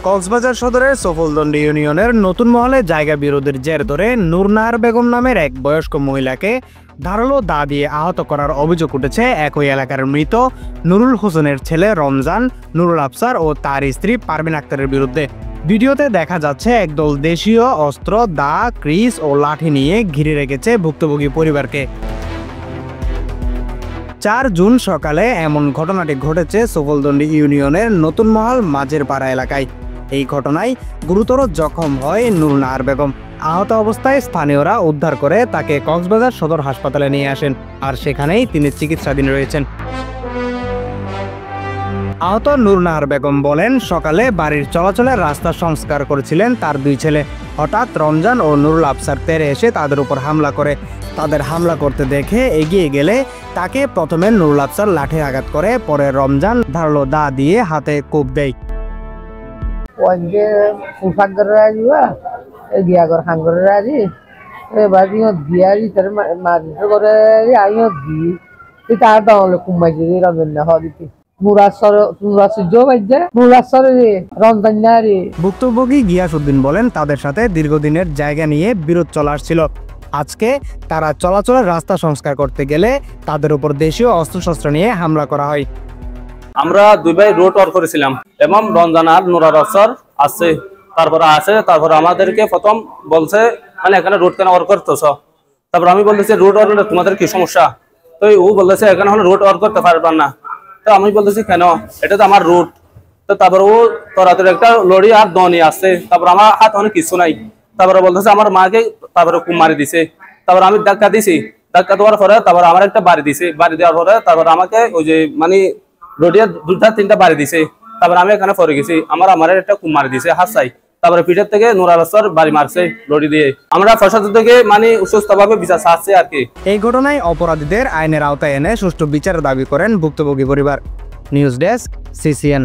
কক্সবাজার সদরের সফলদন্ডি ইউনিয়নের নতুন মহলে জায়গা বিরোধের জের ধরে নূরনাহার বেগম নামের এক বয়স্ক মহিলাকে ধারালো দা দিয়ে আহত করার অভিযোগ উঠেছে একই এলাকার মৃত নুরুল হোসেনের ছেলে রমজান, নুরুল আফসার ও তার স্ত্রী পারভিন আক্তারের বিরুদ্ধে। ভিডিওতে দেখা যাচ্ছে একদল দেশীয় অস্ত্র, দা, ক্রিস ও লাঠি নিয়ে ঘিরে রেখেছে ভুক্তভোগী পরিবারকে। 4 জুন সকালে এমন ঘটনাটি ঘটেছে সফলদন্ডি ইউনিয়নের নতুন মহল মাঝের পাড়া এলাকায়। এই ঘটনায় গুরুতর জখম হয় নূরনাহার বেগম। আহত অবস্থায় স্থানীয়রা উদ্ধার করে তাকে কক্সবাজার সদর হাসপাতালে নিয়ে আসেন, আর সেখানেই তিনি চিকিৎসাধীন রয়েছেন। আহত নূরনাহার বেগম বলেন, সকালে বাড়ির চলাচলের রাস্তা সংস্কার করেছিলেন তার 2 ছেলে। হঠাৎ রমজান ও নুরুল আফসার তেড়ে এসে তাদের উপর হামলা করে। তাদের হামলা করতে দেখে এগিয়ে গেলে তাকে প্রথমে নুরুল আফসার লাঠি আঘাত করে, পরে রমজান ধারালো দা দিয়ে হাতে কোপ দেয়। ভুক্তভোগী গিয়াসউদ্দিন বলেন, তাদের সাথে দীর্ঘদিনের জায়গা নিয়ে বিরোধ চলে আসছিল। আজকে তারা চলাচলের রাস্তা সংস্কার করতে গেলে তাদের উপর দেশীয় অস্ত্রশস্ত্র নিয়ে হামলা করা হয়। আমরা 2 ভাই রোড ওয়ার করেছিলাম এবং রমজান আর নুরুল আফসার আছে, তারপর আমাদেরকে প্রথম বলছে মানে এখানে রোড কেন ওয়ার করতেছ। তারপর আমি বলতেছি রোড ওয়ার করলে তোমাদের কি সমস্যা? তো ও বলতেছে এখানে হলো রোড ওয়ার করতে পারবেন না। তো আমি বলতেছি কেন, এটা তো আমার রুট। তো তারপর ও তোরাতের একটা লড়ি আর দনি আসছে, তারপর আমার হাত অনেক কিছু নাই। তারপরে বলতেছে আমার মাকে তারপরে কুম মারি দিছে। তারপর আমি ধাক্কা দিছি, ধাক্কা দেওয়ার পরে তারপর আমার একটা বাড়ি দিছে, বাড়ি দেওয়ার পরে তারপর আমাকে ওই যে মানে রোডিয়া 2-3টা বাড়ি দিছে। তারপর আমি এখানে পড়ে গেছি, আমার একটা কুম মারি দিছে হাসাই। তারপরে পিঠের থেকে নুরুল আফসার বাড়ি মারছে লড়ি দিয়ে। আমরা প্রশাসন থেকে মানে সুস্থভাবে বিচার চাচ্ছি আর কি। এই ঘটনায় অপরাধীদের আইনের আওতায় এনে সুষ্ঠু বিচারের দাবি করেন ভুক্তভোগী পরিবার। News desk, CCN।